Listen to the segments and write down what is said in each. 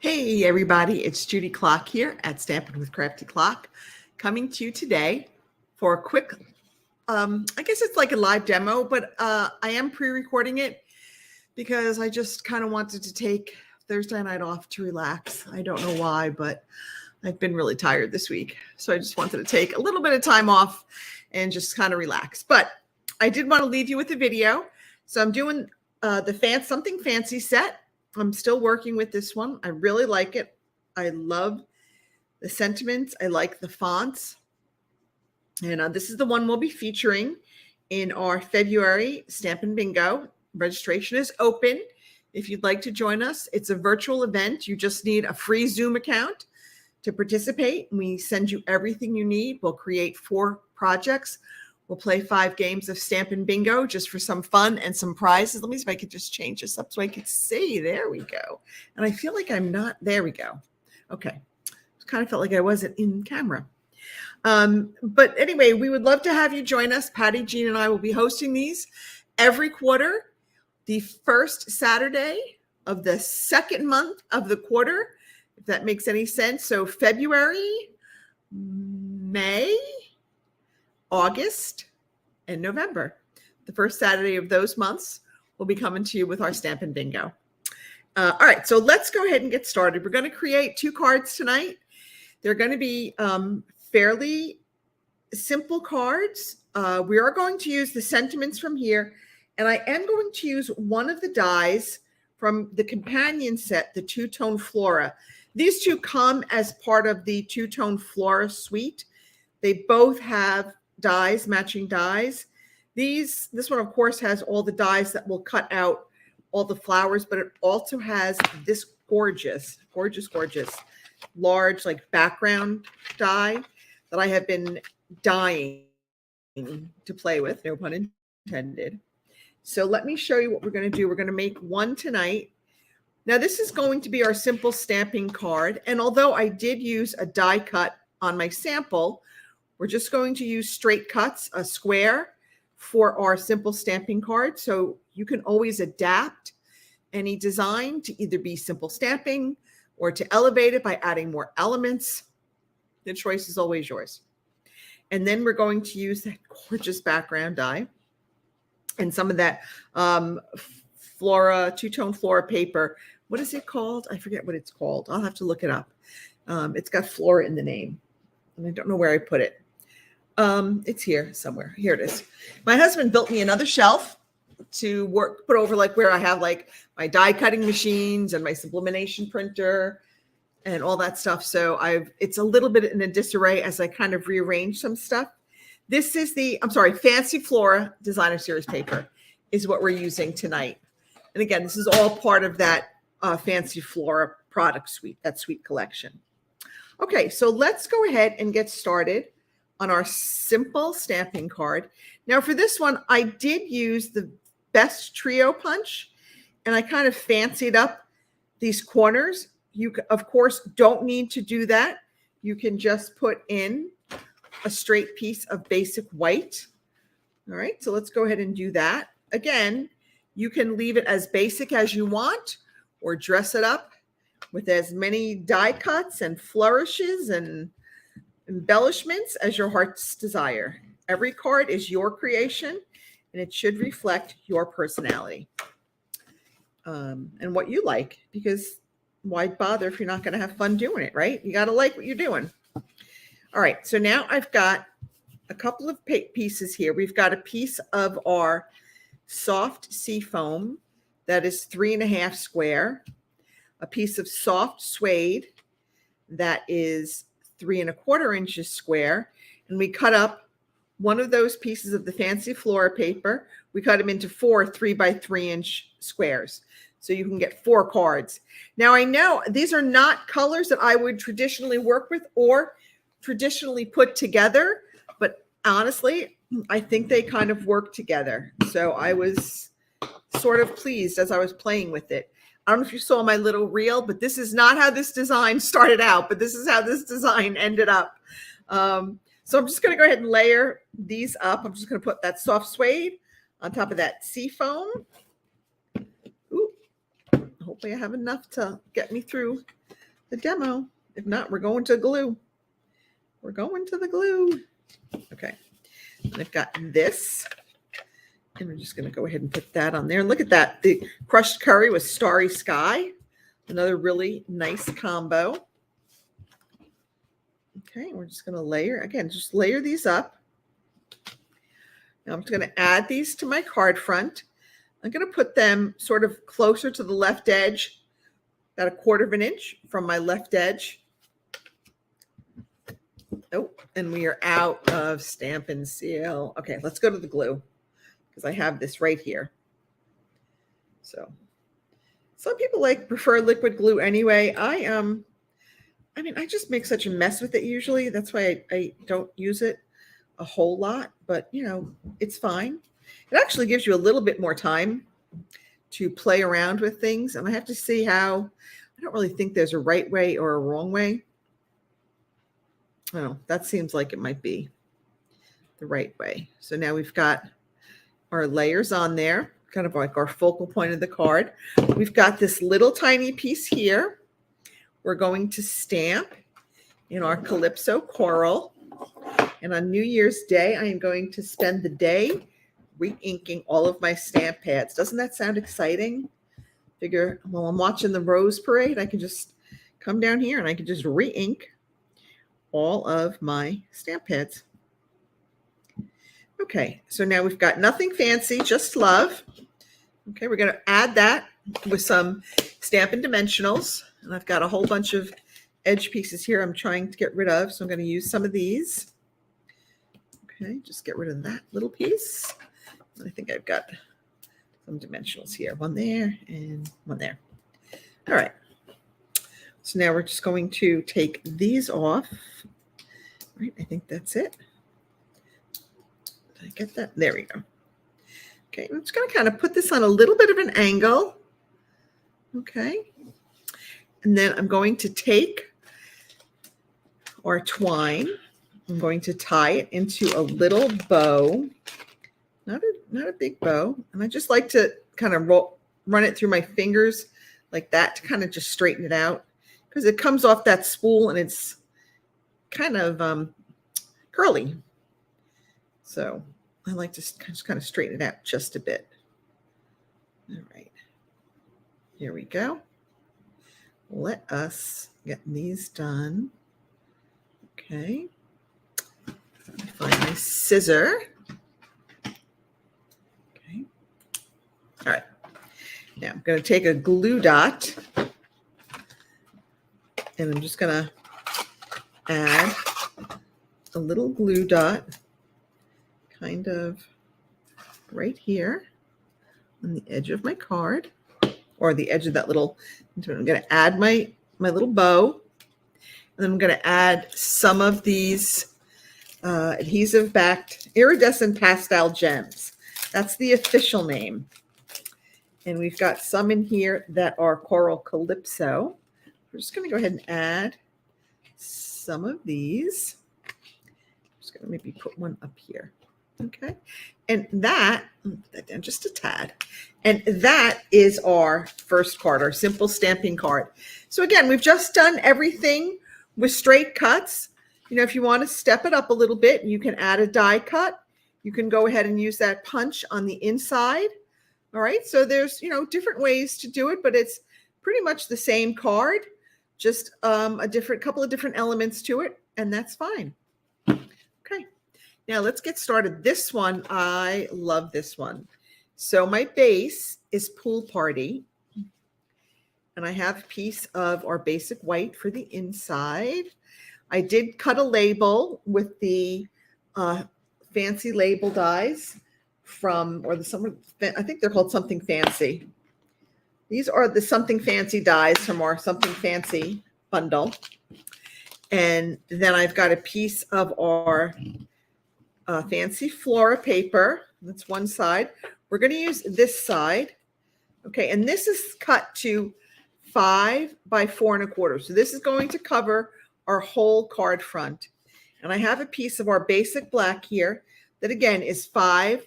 Hey everybody, it's Judy Klock here at Stampin' with Crafty Klock, coming to you today for a quick, I guess it's like a live demo, but I am pre-recording it because I just kind of wanted to take Thursday night off to relax. I don't know why, but I've been really tired this week. So I just wanted to take a little bit of time off and just kind of relax. But I did want to leave you with a video. So I'm doing the Something Fancy set. I'm still working with this one. I really like it. I love the sentiments. I like the fonts. And this is the one we'll be featuring in our February Stampin' Bingo. Registration is open. If you'd like to join us, it's a virtual event. You just need a free Zoom account to participate. We send you everything you need. We'll create 4 projects. We'll play 5 games of Stampin' Bingo just for some fun and some prizes. Let me see if I could just change this up so I could see. There we go. And I feel like I'm not. There we go. Okay. Kind of felt like I wasn't in camera. But anyway, we would love to have you join us. Patty, Jean, and I will be hosting these every quarter, the first Saturday of the second month of the quarter, if that makes any sense. So February, May, August, and November. The first Saturday of those months will be coming to you with our Stampin' Bingo. All right, so let's go ahead and get started. We're going to create 2 cards tonight. They're going to be fairly simple cards. We are going to use the sentiments from here, and I am going to use one of the dies from the companion set, the Two-Tone Flora. These 2 come as part of the Two-Tone Flora suite. They both have dies, matching dies. This one, of course, has all the dies that will cut out all the flowers, but it also has this gorgeous, large like background die that I have been dying to play with, no pun intended. So let me show you what we're going to do. We're going to make one tonight. Now this is going to be our simple stamping card. And although I did use a die cut on my sample, we're just going to use straight cuts, a square, for our simple stamping card. So you can always adapt any design to either be simple stamping or to elevate it by adding more elements. The choice is always yours. And then we're going to use that gorgeous background die and some of that Flora, Two-Tone Flora paper. What is it called? I forget what it's called. I'll have to look it up. It's got Flora in the name, and I don't know where I put it. It's here somewhere. Here it is. My husband built me another shelf to put over like where I have like my die cutting machines and my sublimation printer and all that stuff. So it's a little bit in a disarray as I kind of rearrange some stuff. This is Fancy Flora Designer Series paper is what we're using tonight. And again, this is all part of that Fancy Flora product suite, that suite collection. Okay, so let's go ahead and get started on our simple stamping card. Now for this one, I did use the Best Trio punch, and I kind of fancied up these corners. You, of course, don't need to do that. You can just put in a straight piece of basic white. All right, so let's go ahead and do that. Again, you can leave it as basic as you want or dress it up with as many die cuts and flourishes and embellishments as your heart's desire. Every card is your creation, and it should reflect your personality and what you like, because why bother if you're not going to have fun doing it, right? You got to like what you're doing. All right, so now I've got a couple of pieces here. We've got a piece of our soft sea foam that is 3.5 square, a piece of soft suede that is 3¼ inches square, and we cut up one of those pieces of the Fancy Flora paper. We cut them into 4 3x3-inch squares, so you can get 4 cards. Now I know these are not colors that I would traditionally work with or traditionally put together, but honestly, I think they kind of work together. So I was sort of pleased as I was playing with it. I don't know if you saw my little reel, but this is not how this design started out, but this is how this design ended up. So I'm just going to go ahead and layer these up. I'm just going to put that soft suede on top of that sea foam. Ooh, hopefully I have enough to get me through the demo. If not, we're going to glue. We're going to the glue. Okay. And I've got this. And we're just going to go ahead and put that on there. Look at that. The crushed curry with starry sky. Another really nice combo. Okay, we're just going to layer. Again, just layer these up. Now I'm just going to add these to my card front. I'm going to put them sort of closer to the left edge, about 1/4 of an inch from my left edge. Oh, and we are out of Stampin' Seal. Okay, let's go to the glue because I have this right here. So some people prefer liquid glue anyway. I mean, I just make such a mess with it usually. That's why I don't use it a whole lot, but you know, it's fine. It actually gives you a little bit more time to play around with things. And I have to see how, I don't really think there's a right way or a wrong way. Oh, that seems like it might be the right way. So now we've got our layers on there, kind of like our focal point of the card. We've got this little tiny piece here. We're going to stamp in our Calypso Coral. And on New Year's Day, I am going to spend the day re-inking all of my stamp pads. Doesn't that sound exciting? Figure while I'm watching the Rose Parade, I can just come down here and I can just re-ink all of my stamp pads. Okay, so now we've got nothing fancy, just love. Okay, we're going to add that with some Stampin' Dimensionals. And I've got a whole bunch of edge pieces here I'm trying to get rid of. So I'm going to use some of these. Okay, just get rid of that little piece. I think I've got some dimensionals here. One there and one there. All right. So now we're just going to take these off. All right, I think that's it. Did I get that? There we go. Okay, I'm just going to kind of put this on a little bit of an angle. Okay. And then I'm going to take our twine. I'm going to tie it into a little bow. Not a big bow. And I just like to kind of run it through my fingers like that to kind of just straighten it out. Because it comes off that spool and it's kind of curly. So I like to just kind of straighten it out just a bit. All right. Here we go. Let us get these done. Okay. Let me find my scissor. Okay. All right. Now I'm going to take a glue dot and I'm just going to add a little glue dot kind of right here on the edge of my card or the edge of that little. I'm going to add my little bow. And then I'm going to add some of these adhesive backed iridescent pastel gems. That's the official name. And we've got some in here that are Coral Calypso. We're just going to go ahead and add some of these. I'm just going to maybe put one up here. Okay. And that, put that down just a tad. And that is our first card, our simple stamping card. So again, we've just done everything with straight cuts. You know, if you want to step it up a little bit, you can add a die cut. You can go ahead and use that punch on the inside. All right. So there's, you know, different ways to do it, but it's pretty much the same card, just a couple of different elements to it. And that's fine. Okay. Now let's get started. This one, I love this one. So my base is Pool Party. And I have a piece of our basic white for the inside. I did cut a label with the fancy label dies from, or I think they're called Something Fancy. These are the Something Fancy dies from our Something Fancy bundle. And then I've got a piece of our fancy Flora paper. That's one side. We're going to use this side. Okay, and this is cut to 5 by 4 1/4. So this is going to cover our whole card front. And I have a piece of our basic black here that again is 5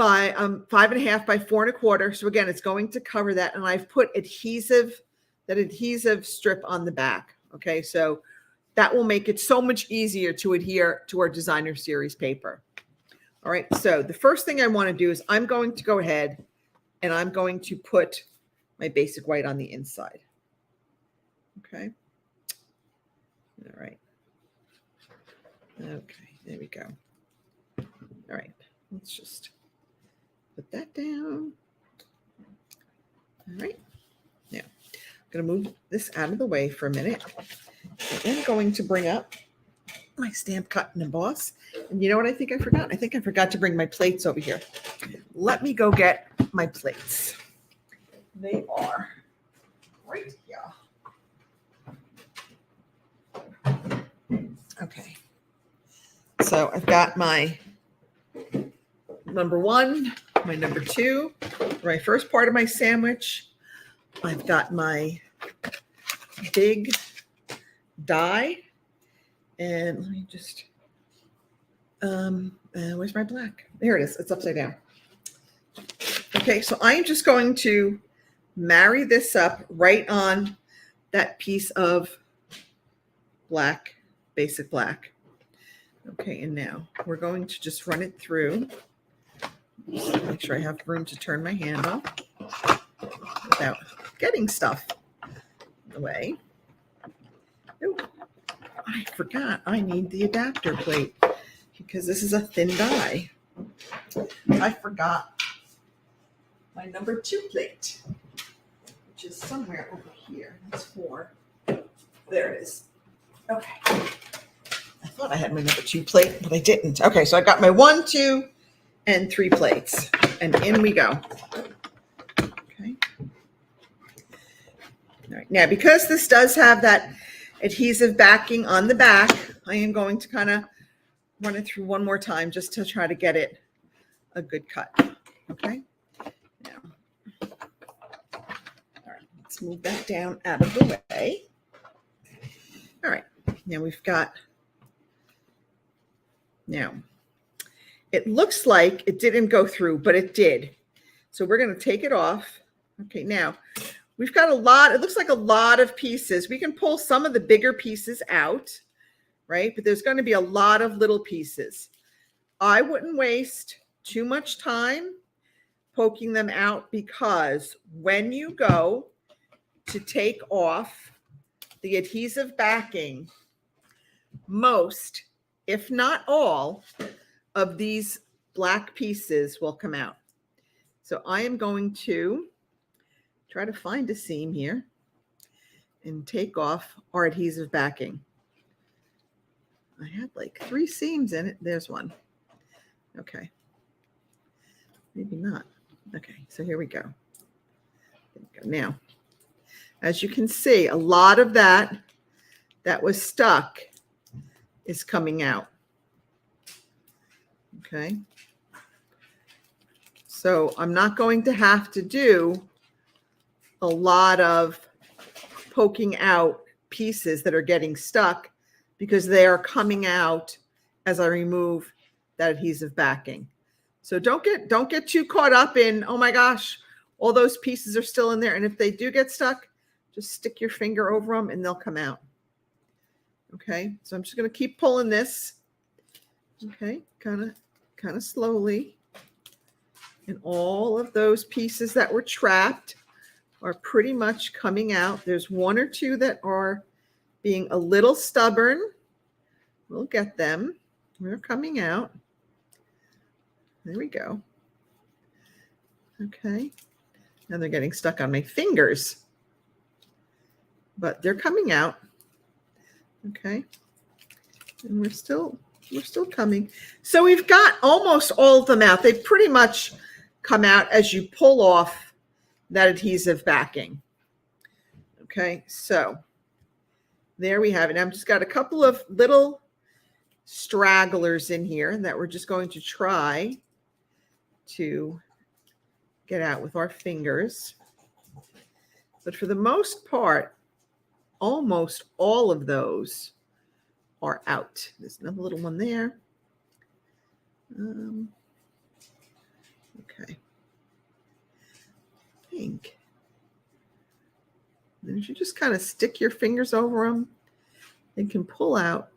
by 5.5 by 4.25. So again, it's going to cover that. And I've put that adhesive strip on the back. Okay, so that will make it so much easier to adhere to our designer series paper. All right, so the first thing I want to do is I'm going to go ahead and I'm going to put my basic white on the inside. Okay. All right. Okay, there we go. All right, let's just put that down. All right. Now, I'm going to move this out of the way for a minute. And I'm going to bring up my stamp cut and emboss. And you know what I think I forgot? I think I forgot to bring my plates over here. Let me go get my plates. They are right here. Okay. So I've got my number 1, my number 2, my first part of my sandwich. I've got my big die. And let me just, where's my black? There it is. It's upside down. Okay, so I am just going to marry this up right on that piece of black, basic black. Okay, and now we're going to just run it through. Just make sure I have room to turn my handle without getting stuff in the way. Oh, I forgot I need the adapter plate because this is a thin die. I forgot my number 2 plate, which is somewhere over here. That's 4. There it is. Okay. I thought I had my number 2 plate, but I didn't. Okay, so I got my 1, 2, and 3 plates, and in we go. Okay. All right. Now, because this does have that adhesive backing on the back, I am going to kind of run it through one more time just to try to get it a good cut. Okay. Now, all right, let's move that down out of the way. All right. Now we've got, now it looks like it didn't go through, but it did. So we're going to take it off. Okay. Now we've got a lot, it looks like a lot of pieces. We can pull some of the bigger pieces out, right? But there's going to be a lot of little pieces. I wouldn't waste too much time poking them out because when you go to take off the adhesive backing, most, if not all, of these black pieces will come out. So I am going to try to find a seam here and take off our adhesive backing. I had like 3 seams in it. There's one. Okay. Maybe not. Okay, so here we go. Now, as you can see, a lot of that was stuck is coming out. Okay. So I'm not going to have to do a lot of poking out pieces that are getting stuck because they are coming out as I remove that adhesive backing. So don't get too caught up in, oh my gosh, all those pieces are still in there. And if they do get stuck, just stick your finger over them and they'll come out. Okay, so I'm just going to keep pulling this. Okay, kind of slowly. And all of those pieces that were trapped are pretty much coming out. There's 1 or 2 that are being a little stubborn. We'll get them. They're coming out. There we go. Okay. Now they're getting stuck on my fingers. But they're coming out. Okay. And we're still coming. So we've got almost all of them out. They pretty much come out as you pull off that adhesive backing. Okay, so there we have it. I've just got a couple of little stragglers in here that we're just going to try to get out with our fingers. But for the most part, almost all of those are out. There's another little one there. think. And if you just kind of stick your fingers over them, you can pull out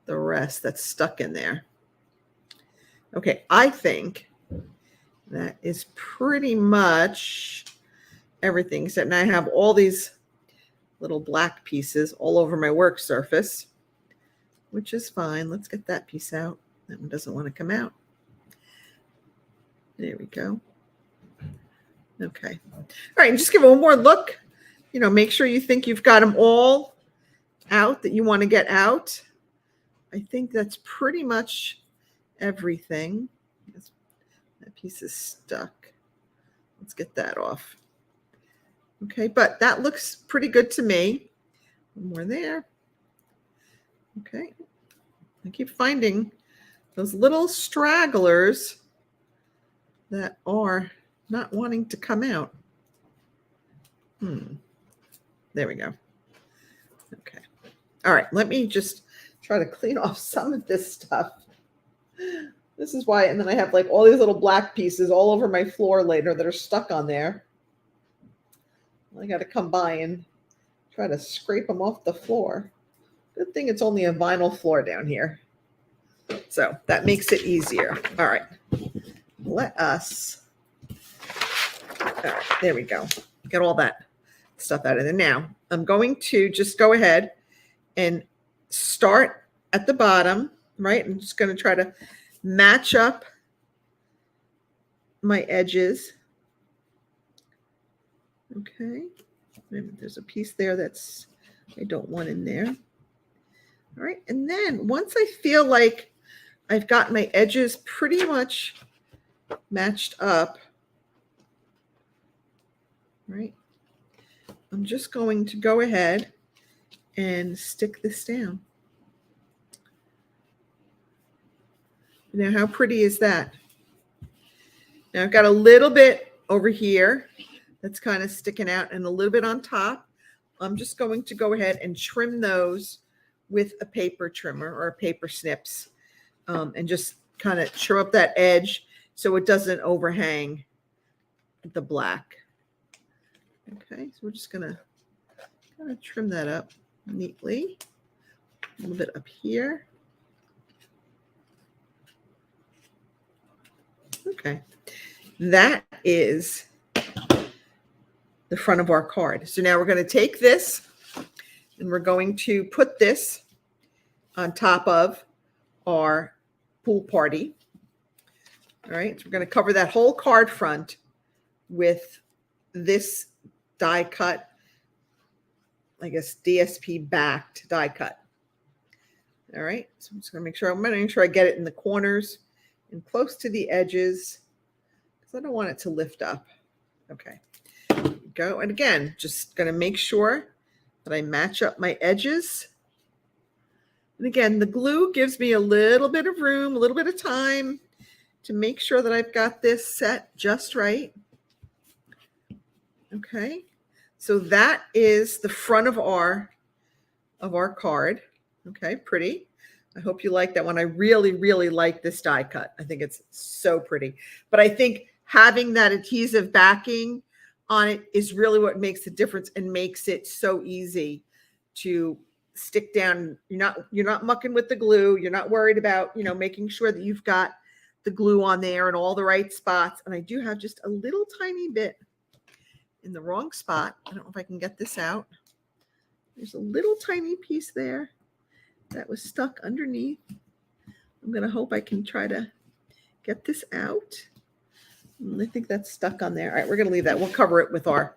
the rest that's stuck in there. Okay, I think that is pretty much everything, except now I have all these little black pieces all over my work surface, which is fine. Let's get that piece out. That one doesn't want to come out. There we go. Okay. All right, and just give it one more look. You know, make sure you think you've got them all out that you want to get out. I think that's pretty much everything. That piece is stuck. Let's get that off. Okay, but that looks pretty good to me. One more there. Okay. I keep finding those little stragglers that are not wanting to come out. There we go. Okay. All right, let me just try to clean off some of this stuff. This is why, and then I have like all these little black pieces all over my floor later that are stuck on there. I got to come by and try to scrape them off the floor. Good thing it's only a vinyl floor down here. So that makes it easier. All right. Let us, all right, there we go. Get all that stuff out of there. Now, I'm going to just go ahead and start at the bottom, right? I'm just going to try to match up my edges. Okay. Maybe there's a piece there that's I don't want in there. All right. And then once I feel like I've got my edges pretty much matched up, right? I'm just going to go ahead and stick this down. Now, how pretty is that? Now I've got a little bit over here that's kind of sticking out and a little bit on top. I'm just going to go ahead and trim those with a paper trimmer or a paper snips, and just kind of trim up that edge so it doesn't overhang the black. Okay, so we're just going to kind of trim that up neatly. A little bit up here. Okay, that is the front of our card. So now we're going to take this and we're going to put this on top of our pool party. All right, so we're going to cover that whole card front with this die cut, I guess DSP backed die cut. All right, so I'm just going to make sure I get it in the corners and close to the edges because I don't want it to lift up. Okay, go. And again, just going to make sure that I match up my edges. And again, the glue gives me a little bit of room, a little bit of time to make sure that I've got this set just right. Okay, so that is the front of our card. Okay, pretty. I hope you like that one. I really, really like this die cut. I think it's so pretty. But I think having that adhesive backing on it is really what makes the difference and makes it so easy to stick down. You're not mucking with the glue. You're not worried about, making sure that you've got the glue on there in all the right spots. And I do have just a little tiny bit in the wrong spot. I don't know if I can get this out. There's a little tiny piece there that was stuck underneath. I'm going to hope I can try to get this out. I think that's stuck on there. All right, we're going to leave that. We'll cover it with our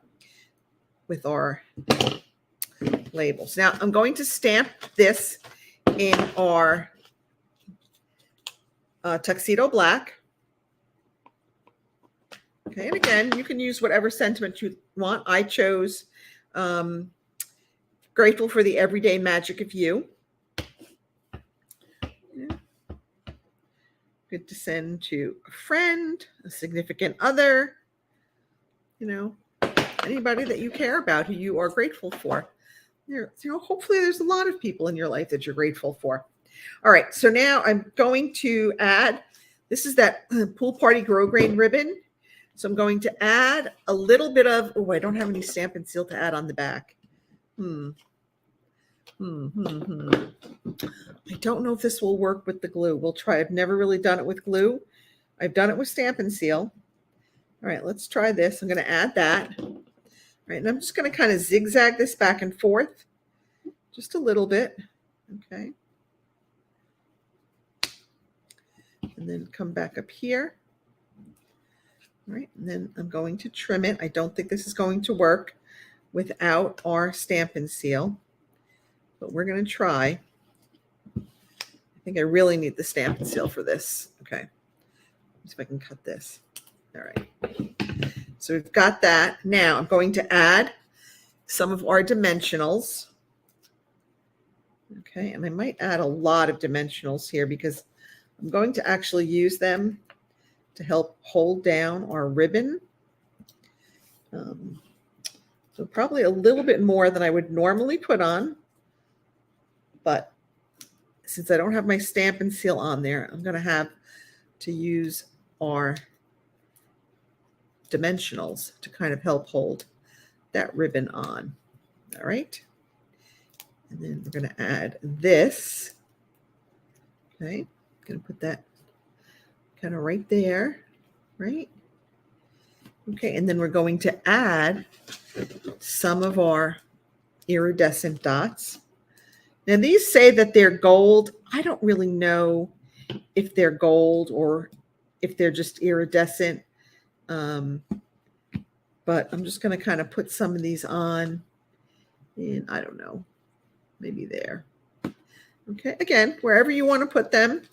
labels. Now I'm going to stamp this in our tuxedo black. Okay, and again, you can use whatever sentiment you want. I chose grateful for the everyday magic of you. Yeah. Good to send to a friend, a significant other, anybody that you care about, who you are grateful for. Hopefully there's a lot of people in your life that you're grateful for. All right, so now I'm going to add, this is that pool party grosgrain ribbon. So I'm going to add a little bit of, oh, I don't have any Stampin' Seal to add on the back. I don't know if this will work with the glue. We'll try. I've never really done it with glue. I've done it with Stampin' Seal. All right, let's try this. I'm going to add that. All right, and I'm just going to kind of zigzag this back and forth just a little bit. Okay. And then come back up here. All right, and then I'm going to trim it. I don't think this is going to work without our Stampin' Seal, but we're going to try. I think I really need the Stampin' Seal for this. Okay, let's see if I can cut this. All right, so we've got that. Now I'm going to add some of our dimensionals. Okay, and I might add a lot of dimensionals here because I'm going to actually use them to help hold down our ribbon. So probably a little bit more than I would normally put on, but since I don't have my Stampin' Seal on there, I'm going to have to use our dimensionals to kind of help hold that ribbon on. All right. And then we're going to add this. Okay. I'm going to put that kind of right there, right? Okay, and then we're going to add some of our iridescent dots. Now these say that they're gold. I don't really know if they're gold or if they're just iridescent, but I'm just going to kind of put some of these on, and I don't know, maybe there. Okay, again, wherever you want to put them.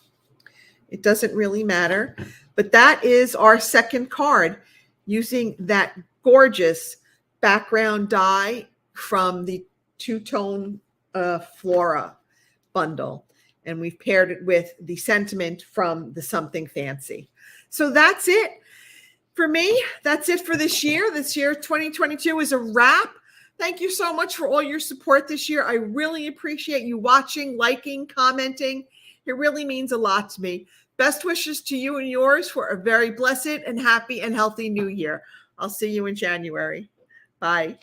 It doesn't really matter, but that is our second card using that gorgeous background die from the two-tone Flora bundle. And we've paired it with the sentiment from the Something Fancy. So that's it for me. That's it for this year. This year, 2022 is a wrap. Thank you so much for all your support this year. I really appreciate you watching, liking, commenting. It really means a lot to me. Best wishes to you and yours for a very blessed and happy and healthy new year. I'll see you in January. Bye.